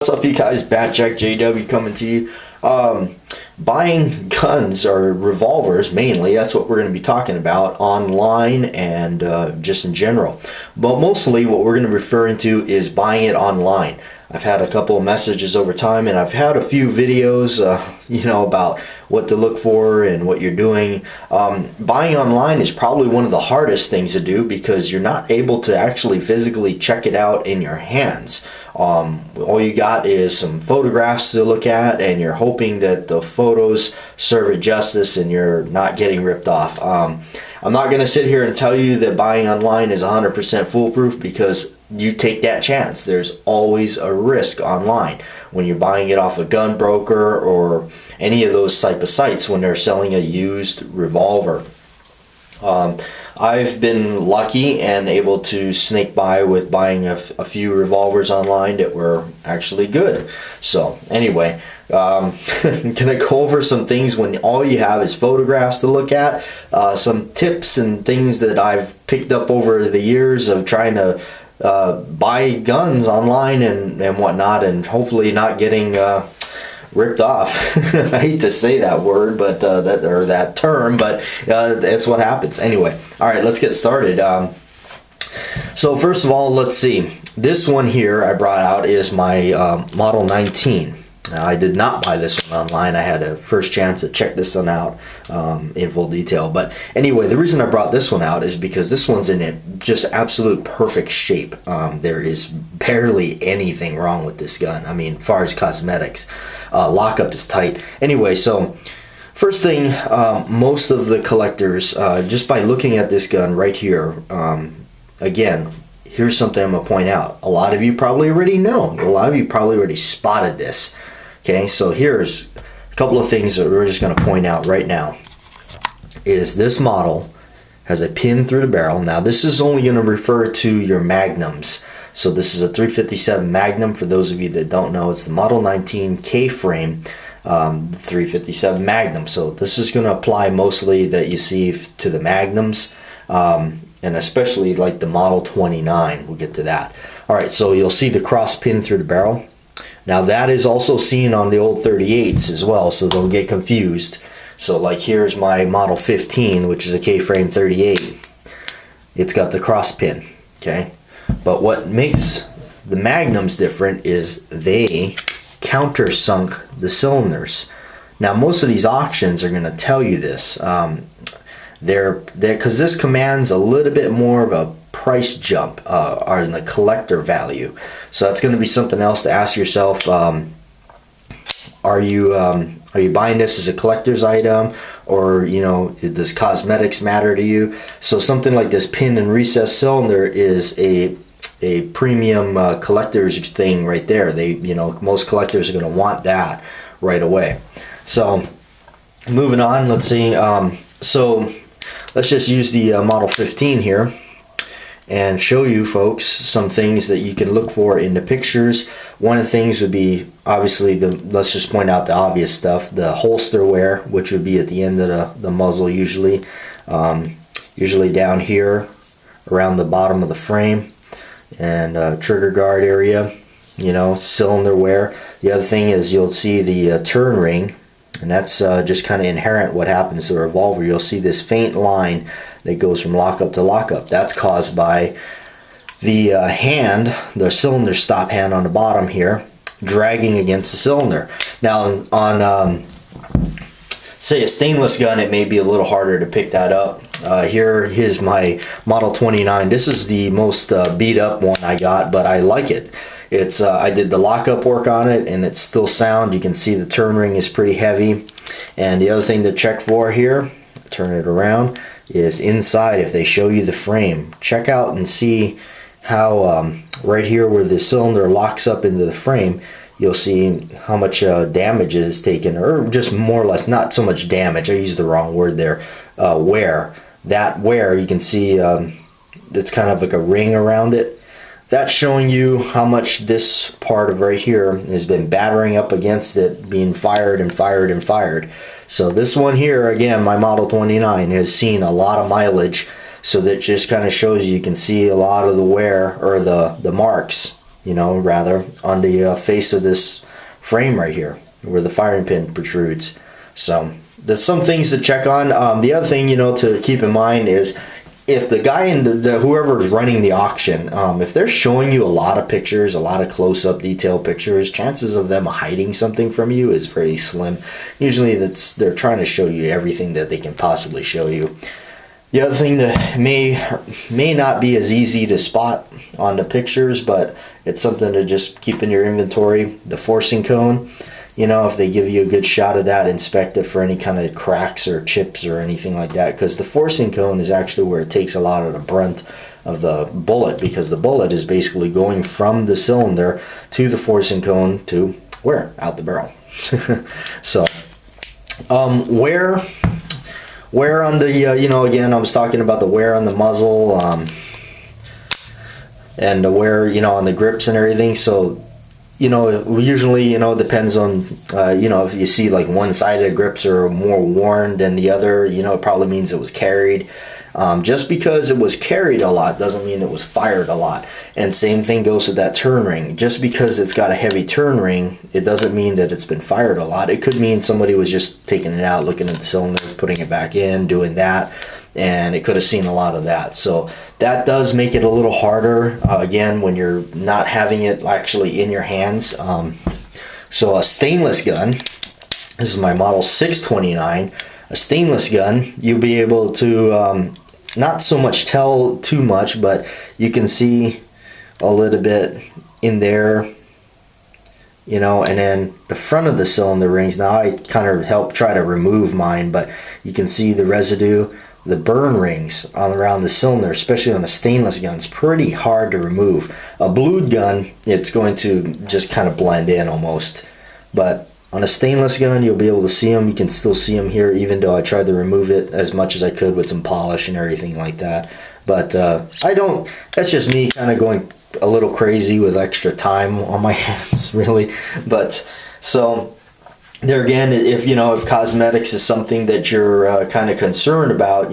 What's up, you guys? Bat Jack JW coming to you. Buying guns or revolvers mainly, that's what we're going to be talking about online and just in general. But mostly what we're going to be referring to is buying it online. I've had a couple of messages over time, and I've had a few videos about what to look for and what you're doing. Buying online is probably one of the hardest things to do because you're not able to actually physically check it out in your hands. All you got is some photographs to look at, and you're hoping that the photos serve it justice and you're not getting ripped off. I'm not going to sit here and tell you that buying online is 100% foolproof, because you take that chance. There's always a risk online when you're buying it off a gun broker or any of those type of sites when they're selling a used revolver. I've been lucky and able to snake by with buying a few revolvers online that were actually good. So anyway, I'm gonna go over some things when all you have is photographs to look at, some tips and things that I've picked up over the years of trying to buy guns online and whatnot, and hopefully not getting ripped off. I hate to say that word, but that term, but that's what happens. Anyway, all right, let's get started. So first of all, let's see. This one here I brought out is my Model 19. Now, I did not buy this one online. I had a first chance to check this one out in full detail. But anyway, the reason I brought this one out is because this one's in just absolute perfect shape. There is barely anything wrong with this gun. I mean, as far as cosmetics, lockup is tight. Anyway, so first thing, most of the collectors, just by looking at this gun right here, again, here's something I'm going to point out. A lot of you probably already know. A lot of you probably already spotted this. Okay, so here's a couple of things that we're just going to point out right now. Is this model has a pin through the barrel. Now this is only going to refer to your Magnums. So this is a 357 Magnum. For those of you that don't know, it's the Model 19 K-frame 357 Magnum. So this is going to apply mostly that you see to the Magnums, and especially like the Model 29. We'll get to that. All right, so you'll see the cross pin through the barrel. Now that is also seen on the old 38s as well, so don't get confused. So like here's my Model 15, which is a K-frame 38. It's got the cross pin, okay? But what makes the Magnums different is they countersunk the cylinders. Now most of these auctions are going to tell you this. Because this commands a little bit more of a price jump in the collector value. So that's going to be something else to ask yourself. Are you buying this as a collector's item, or does cosmetics matter to you? So something like this pin and recessed cylinder is a premium collector's thing right there. Most collectors are going to want that right away. So moving on, let's see. So let's just use the Model 15 here and show you folks some things that you can look for in the pictures. One of the things would be obviously let's just point out the obvious stuff, the holster wear, which would be at the end of the muzzle usually, usually down here around the bottom of the frame, and trigger guard area, cylinder wear. The other thing is you'll see the turn ring, and that's just kind of inherent what happens to a revolver. You'll see this faint line that goes from lockup to lockup. That's caused by the the cylinder stop hand on the bottom here, dragging against the cylinder. Now on say a stainless gun, it may be a little harder to pick that up. Here's my Model 29. This is the most beat up one I got, but I like it. It's I did the lockup work on it, and it's still sound. You can see the turn ring is pretty heavy. And the other thing to check for here, turn it around, is inside. If they show you the frame, check out and see how right here where the cylinder locks up into the frame, you'll see how much damage is taken, or just more or less, not so much damage, I used the wrong word there, wear. That wear, you can see it's kind of like a ring around it. That's showing you how much this part of right here has been battering up against it, being fired and fired and fired. So this one here, again, my Model 29, has seen a lot of mileage. So that just kind of shows you can see a lot of the wear, or the marks, rather, on the face of this frame right here, where the firing pin protrudes. So there's some things to check on. The other thing, to keep in mind is, if the guy in whoever is running the auction, if they're showing you a lot of pictures, a lot of close-up detailed pictures, chances of them hiding something from you is very slim. Usually they're trying to show you everything that they can possibly show you. The other thing that may not be as easy to spot on the pictures, but it's something to just keep in your inventory, the forcing cone. If they give you a good shot of that, inspect it for any kind of cracks or chips or anything like that, because the forcing cone is actually where it takes a lot of the brunt of the bullet, because the bullet is basically going from the cylinder to the forcing cone to where? Out the barrel. So, wear on the, again, I was talking about the wear on the muzzle, and the wear, on the grips and everything. So, usually, it depends on, if you see like one side of the grips are more worn than the other, it probably means it was carried. Just because it was carried a lot doesn't mean it was fired a lot. And same thing goes with that turn ring. Just because it's got a heavy turn ring, it doesn't mean that it's been fired a lot. It could mean somebody was just taking it out, looking at the cylinder, putting it back in, doing that, and it could have seen a lot of that. So that does make it a little harder, again, when you're not having it actually in your hands. So a stainless gun, this is my model 629, a stainless gun, you'll be able to not so much tell too much, but you can see a little bit in there, and then the front of the cylinder rings. Now I kind of help try to remove mine, but you can see the residue, the burn rings all around the cylinder, especially on a stainless gun. It's pretty hard to remove. A blued gun, it's going to just kind of blend in almost, but on a stainless gun, you'll be able to see them. You can still see them here, even though I tried to remove it as much as I could with some polish and everything like that. But I don't, that's just me kind of going a little crazy with extra time on my hands, really. But so there again, if cosmetics is something that you're kind of concerned about,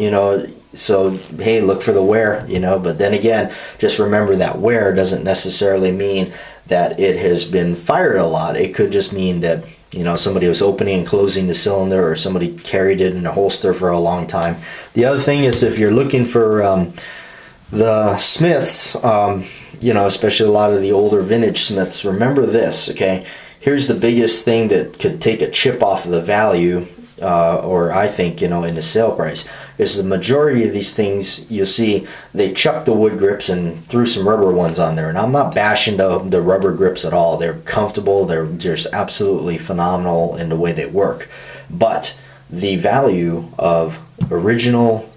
so hey, look for the wear, but then again, just remember that wear doesn't necessarily mean that it has been fired a lot. It could just mean that somebody was opening and closing the cylinder, or somebody carried it in a holster for a long time. The other thing is, if you're looking for the Smiths, especially a lot of the older vintage Smiths, remember this, okay? Here's the biggest thing that could take a chip off of the value, or I think, in the sale price, is the majority of these things, you'll see they chuck the wood grips and threw some rubber ones on there. And I'm not bashing the rubber grips at all. They're comfortable. They're just absolutely phenomenal in the way they work. But the value of original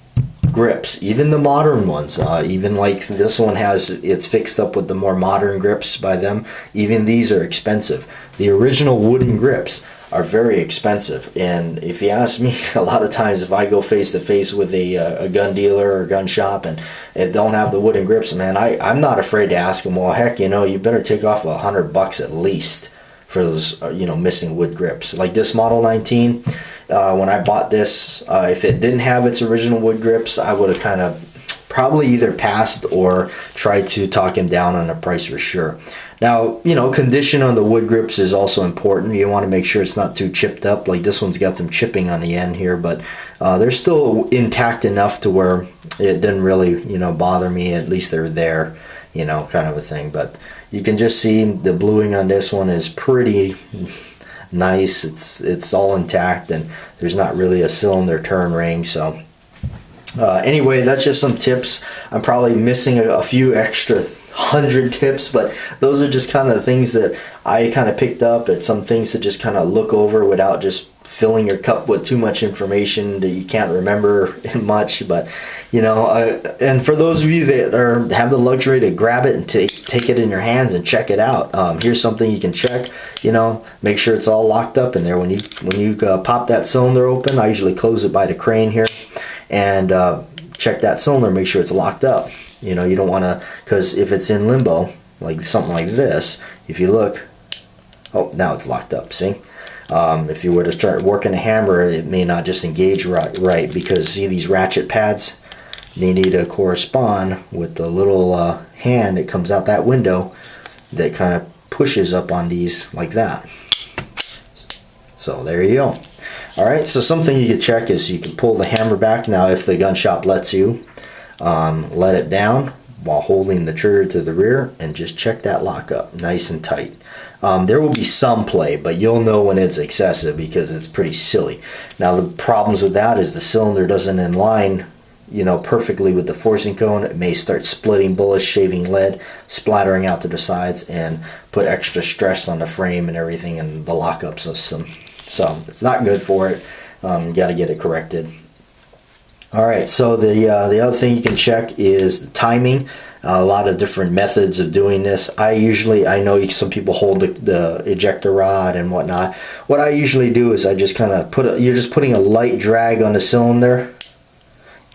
grips, even the modern ones, even like this one it's fixed up with the more modern grips by them, even these are expensive. The original wooden grips are very expensive, and if you ask me, a lot of times if I go face to face with a gun dealer or gun shop and it don't have the wooden grips, man, I'm not afraid to ask them, well, heck, you better take off $100 at least for those missing wood grips. Like this Model 19, when I bought this, if it didn't have its original wood grips, I would have kind of probably either passed or tried to talk him down on the price for sure. Now, condition on the wood grips is also important. You want to make sure it's not too chipped up. Like this one's got some chipping on the end here, but they're still intact enough to where it didn't really, bother me. At least they're there, kind of a thing. But you can just see the bluing on this one is pretty nice. It's all intact, and there's not really a cylinder turn ring. So anyway, that's just some tips. I'm probably missing a few extra 100 tips, but those are just kind of things that I kind of picked up. It's some things to just kind of look over without just filling your cup with too much information that you can't remember much. But and for those of you that have the luxury to grab it and take it in your hands and check it out, here's something you can check. Make sure it's all locked up in there when you pop that cylinder open. I usually close it by the crane here and check that cylinder, make sure it's locked up. You don't want to, because if it's in limbo, like something like this, if you look, oh, now it's locked up, see? If you were to start working a hammer, it may not just engage right, because see these ratchet pads? They need to correspond with the little hand that comes out that window that kind of pushes up on these like that. So there you go. Alright, so something you can check is you can pull the hammer back. Now if the gun shop lets you, let it down while holding the trigger to the rear and just check that lock up nice and tight. There will be some play, but you'll know when it's excessive because it's pretty silly. Now the problems with that is the cylinder doesn't align, you know, perfectly with the forcing cone. It may start splitting bullets, shaving lead, splattering out to the sides, and put extra stress on the frame and everything and the lockup system. So it's not good for it. You got to get it corrected. Alright, so the other thing you can check is the timing. A lot of different methods of doing this. I know some people hold the ejector rod and whatnot. What I usually do is I just kind of you're just putting a light drag on the cylinder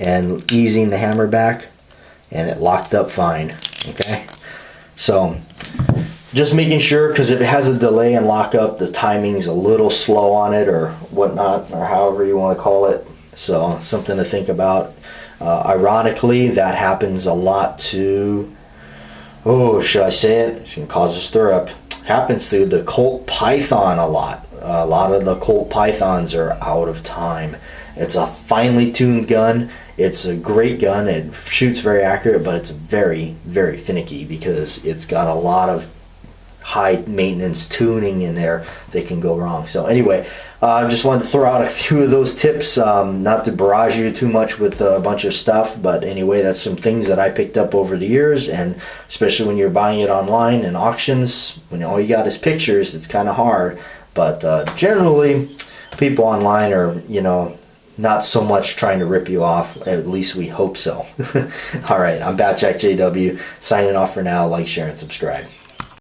and easing the hammer back, and it locked up fine. Okay, so just making sure, because if it has a delay in lockup, the timing's a little slow on it or whatnot, or however you want to call it. So something to think about. Ironically, that happens a lot to, should I say it? It's going to cause a stir-up. Happens to the Colt Python a lot. A lot of the Colt Pythons are out of time. It's a finely tuned gun. It's a great gun. It shoots very accurate, but it's very, very finicky because it's got a lot of high maintenance tuning in there that can go wrong. So anyway, I just wanted to throw out a few of those tips, not to barrage you too much with a bunch of stuff, but anyway, that's some things that I picked up over the years, and especially when you're buying it online in auctions, when all you got is pictures, it's kind of hard. But generally, people online are, you know, not so much trying to rip you off. At least we hope so. All right, I'm Batjack JW, signing off for now. Like, share, and subscribe.